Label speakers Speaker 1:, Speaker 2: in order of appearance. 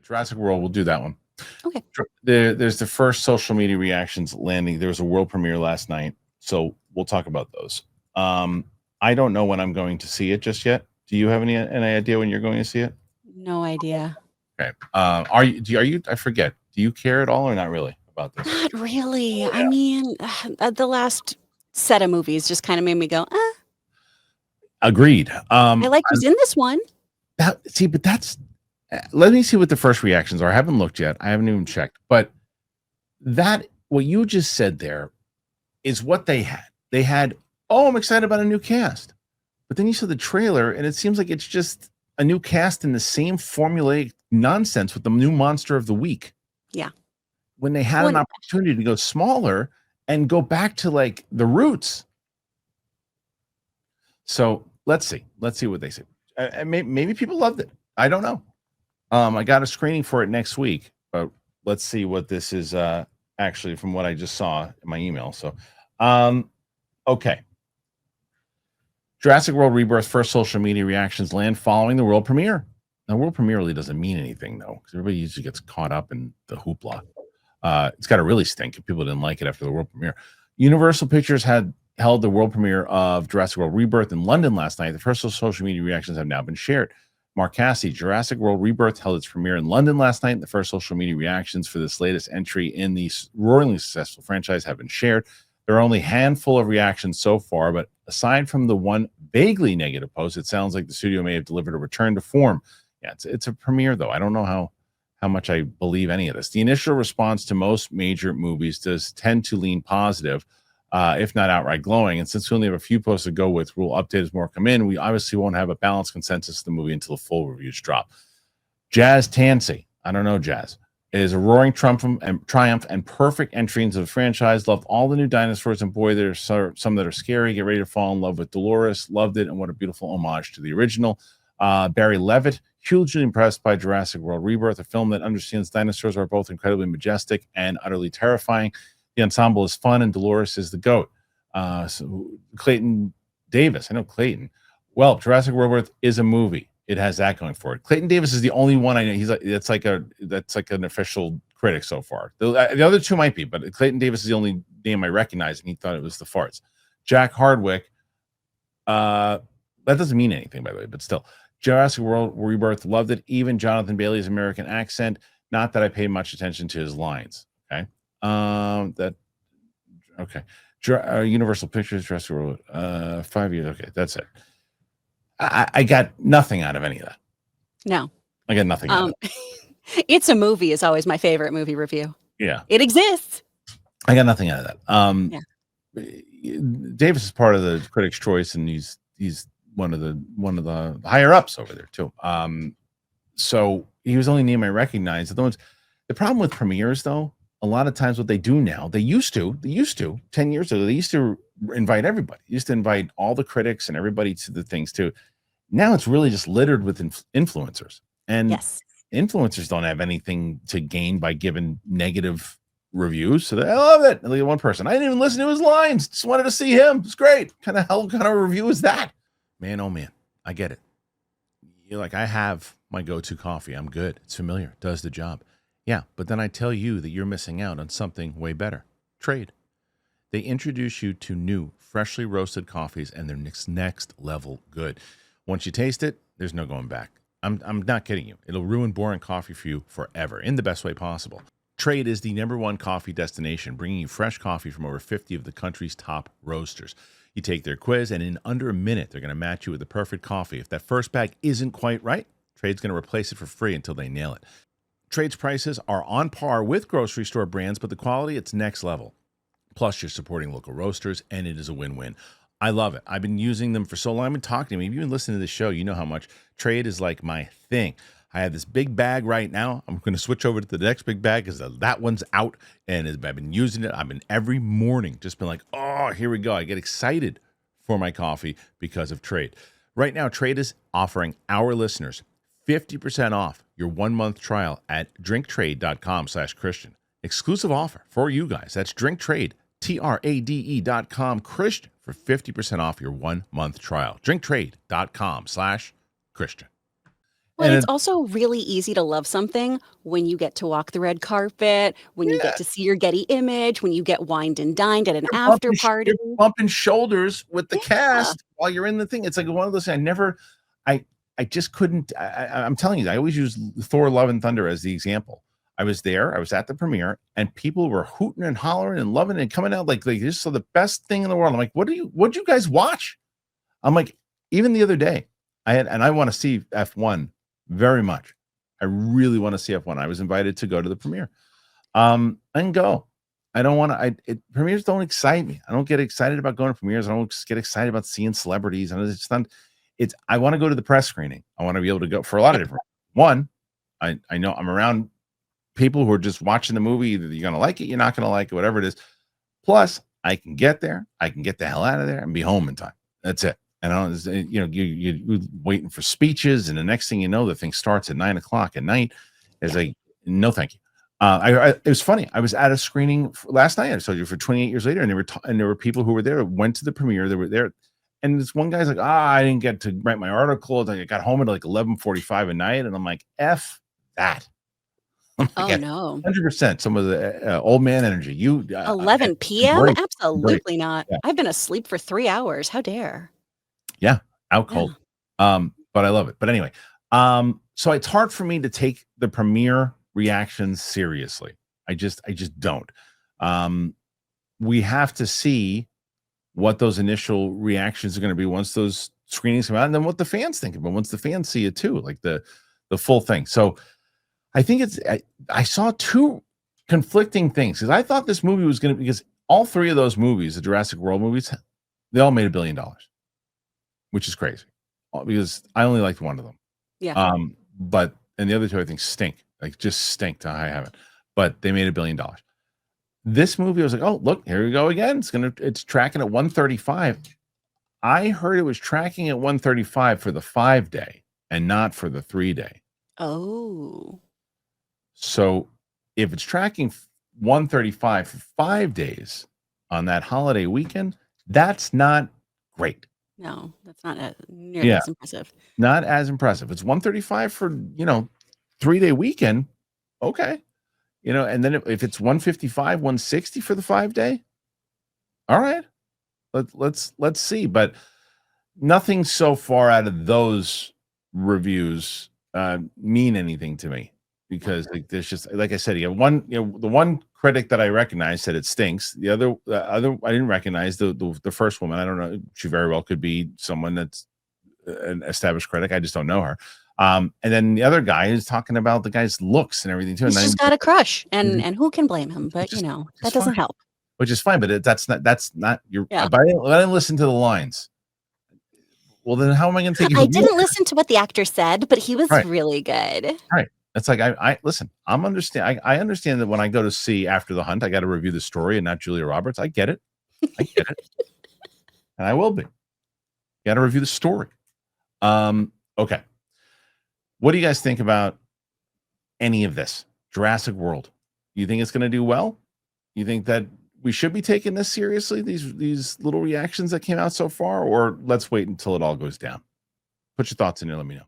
Speaker 1: Jurassic World. We'll do that one.
Speaker 2: Okay.
Speaker 1: There's the first social media reactions landing. There was a world premiere last night, so we'll talk about those. I don't know when I'm going to see it just yet. Do you have any idea when you're going to see it?
Speaker 2: No idea.
Speaker 1: Okay. Are you? I forget. Do you care at all or not really about this?
Speaker 2: Not really. Yeah. I mean, the last set of movies just kind of made me go,
Speaker 1: Agreed.
Speaker 2: I like who's in this one.
Speaker 1: But that's. Let me see what the first reactions are. I haven't looked yet. I haven't even checked. But what you just said there is what they had. They had, oh, I'm excited about a new cast. But then you saw the trailer, and it seems like it's just a new cast in the same formulaic nonsense with the new monster of the week.
Speaker 2: Yeah.
Speaker 1: When they had an opportunity to go smaller and go back to like the roots. So let's see. Let's see what they say. Maybe people loved it. I don't know. I got a screening for it next week, but let's see what this is actually from what I just saw in my email. So, okay. Jurassic World Rebirth first social media reactions land following the world premiere. Now, world premiere really doesn't mean anything, though, because everybody usually gets caught up in the hoopla. It's got to really stink if people didn't like it after the world premiere. Universal Pictures had held the world premiere of Jurassic World Rebirth in London last night. The first social media reactions have now been shared. Mark Cassidy, Jurassic World Rebirth held its premiere in London last night. The first social media reactions for this latest entry in the roaringly successful franchise have been shared. There are only a handful of reactions so far, but aside from the one vaguely negative post, it sounds like the studio may have delivered a return to form. Yeah, it's a premiere, though. I don't know how much I believe any of this. The initial response to most major movies does tend to lean positive, if not outright glowing. And since we only have a few posts to go with, we'll update as more come in. We obviously won't have a balanced consensus of the movie until the full reviews drop. Jazz Tansey, I don't know Jazz, is a roaring triumph and perfect entry into the franchise. Loved all the new dinosaurs, and boy, there's some that are scary. Get ready to fall in love with Dolores. Loved it, and what a beautiful homage to the original. Barry Levitt, hugely impressed by Jurassic World Rebirth, a film that understands dinosaurs are both incredibly majestic and utterly terrifying. The ensemble is fun, and Dolores is the GOAT. So Clayton Davis, I know Clayton. Well, Jurassic World Rebirth is a movie. It has that going for it. Clayton Davis is the only one I know. He's like that's like an official critic so far. The other two might be, but Clayton Davis is the only name I recognize, and he thought it was the farts. Jack Hardwick. That doesn't mean anything, by the way, but still. Jurassic World Rebirth, loved it. Even Jonathan Bailey's American accent. Not that I paid much attention to his lines. Okay. Universal Pictures, Jurassic World, 5 years. Okay, that's it. I got nothing out of any of that.
Speaker 2: No.
Speaker 1: I got nothing out of it.
Speaker 2: It's a movie is always my favorite movie review.
Speaker 1: Yeah.
Speaker 2: It exists.
Speaker 1: I got nothing out of that. Davis is part of the Critics' Choice, and he's one of the higher ups over there too. So he was the only name I recognized. The problem with premieres, though, a lot of times what they do now, they used to 10 years ago, they used to invite everybody. They used to invite all the critics and everybody to the things too. Now it's really just littered with influencers, and influencers don't have anything to gain by giving negative reviews. So I love it. At least one person, I didn't even listen to his lines, just wanted to see him. It's great. Kind of review is that? Man, oh man, I get it. You're like, I have my go-to coffee. I'm good. It's familiar. It does the job. Yeah, but then I tell you that you're missing out on something way better. Trade. They introduce you to new, freshly roasted coffees, and they're next level good. Once you taste it, there's no going back. I'm not kidding you. It'll ruin boring coffee for you forever in the best way possible. Trade is the #1 coffee destination, bringing you fresh coffee from over 50 of the country's top roasters. You take their quiz, and in under a minute, they're going to match you with the perfect coffee. If that first bag isn't quite right, Trade's going to replace it for free until they nail it. Trade's prices are on par with grocery store brands, but the quality, it's next level. Plus, you're supporting local roasters, and it is a win-win. I love it. I've been using them for so long. I've been talking to me. If you've been listening to the show, you know how much Trade is like my thing. I have this big bag right now. I'm going to switch over to the next big bag because that one's out, and I've been using it. I've been every morning just been like, oh, here we go. I get excited for my coffee because of Trade. Right now, Trade is offering our listeners 50% off your 1-month trial at drinktrade.com/Christian. Exclusive offer for you guys. That's drinktrade, TRADE.com, Christian, for 50% off your 1-month trial. drinktrade.com/Christian.
Speaker 2: But
Speaker 1: And
Speaker 2: it's
Speaker 1: it,
Speaker 2: also really easy to love something when you get to walk the red carpet, when you get
Speaker 1: yeah,
Speaker 2: to see your Getty image, when you get wined and dined at an after party.
Speaker 1: you're bumping shoulders with the
Speaker 2: Yeah.
Speaker 1: cast while you're in the thing. It's like one of those. I, I just couldn't. I'm telling you, I always use Thor: Love and Thunder as the example. I was there. I was at the premiere, and people were hooting and hollering and loving it and coming out like this is the best thing in the world. I'm like, what do you guys watch? I'm like, even the other day, I want to see F1 very much. I really want to see F1. I was invited to go to the premiere. And go. I don't want to. Premieres don't excite me. I don't get excited about going to premieres. I don't just get excited about seeing celebrities. And it's not. It's. I want to go to the press screening. I want to be able to go for a lot of different. One, I know I'm around people who are just watching the movie. Either you're gonna like it, you're not gonna like it, whatever it is. Plus, I can get there. I can get the hell out of there and be home in time. That's it. And I don't, you're waiting for speeches, and the next thing you know, the thing starts at 9 o'clock at night. It's
Speaker 2: Yeah.
Speaker 1: like, no, thank you. It was funny. I was at a screening last night. I told you for 28 years later, and there were people who were there, went to the premiere. They were there, and this one guy's like, I didn't get to write my article. I got home at like 11:45 at night, and I'm like, F that. I'm
Speaker 2: Oh,
Speaker 1: like,
Speaker 2: no.
Speaker 1: 100%. Some of the old man energy.
Speaker 2: 11 PM?
Speaker 1: break, break.
Speaker 2: Absolutely not.
Speaker 1: Yeah,
Speaker 2: I've been asleep for 3 hours. How dare.
Speaker 1: yeah, out
Speaker 2: Yeah.
Speaker 1: cold. But I love it. But anyway, so it's hard for me to take the premiere reactions seriously. I just don't. We have to see what those initial reactions are going to be once those screenings come out, and then what the fans think of it once the fans see it too, like the full thing. So I think I saw two conflicting things because I thought this movie was going to, because all three of those movies, the Jurassic World movies, they all made $1 billion, which is crazy because I only liked one of them.
Speaker 2: Yeah.
Speaker 1: But and the other two I think stink, like just stink to high heaven. But they made $1 billion. This movie, I was like, oh, look, here we go again. It's tracking at 135. I heard it was tracking at 135 for the 5-day and not for the 3-day.
Speaker 2: Oh.
Speaker 1: So if it's tracking 135 for 5 days on that holiday weekend, that's not great.
Speaker 2: No, that's not nearly
Speaker 1: Yeah,
Speaker 2: as impressive.
Speaker 1: not as impressive. It's 135 for 3-day weekend. Okay. And then if it's 155, 160 for the 5-day, all right. Let's see. But nothing so far out of those reviews mean anything to me, because like there's just, like I said, you have one, the one critic that I recognize said it stinks. The other I didn't recognize the first woman. I don't know. She very well could be someone that's an established critic. I just don't know her. And then the other guy is talking about the guy's looks and everything too.
Speaker 2: He's
Speaker 1: And
Speaker 2: just got a crush,
Speaker 1: Mhm.
Speaker 2: and who can blame him? But,
Speaker 1: which is
Speaker 2: that doesn't
Speaker 1: fine,
Speaker 2: help.
Speaker 1: which is fine. But that's not your.
Speaker 2: Yeah.
Speaker 1: But I didn't listen to the lines. Well, then how am I going to take you?
Speaker 2: I didn't listen to what the actor said, but he was
Speaker 1: Right,
Speaker 2: really good.
Speaker 1: right. It's like I listen. I understand that when I go to see After the Hunt, I got to review the story and not Julia Roberts. I get it. I get it, and I will be. Got to review the story. Okay. What do you guys think about any of this? Jurassic World. You think it's going to do well? You think that we should be taking this seriously? These little reactions that came out so far, or let's wait until it all goes down? Put your thoughts in there. Let me know.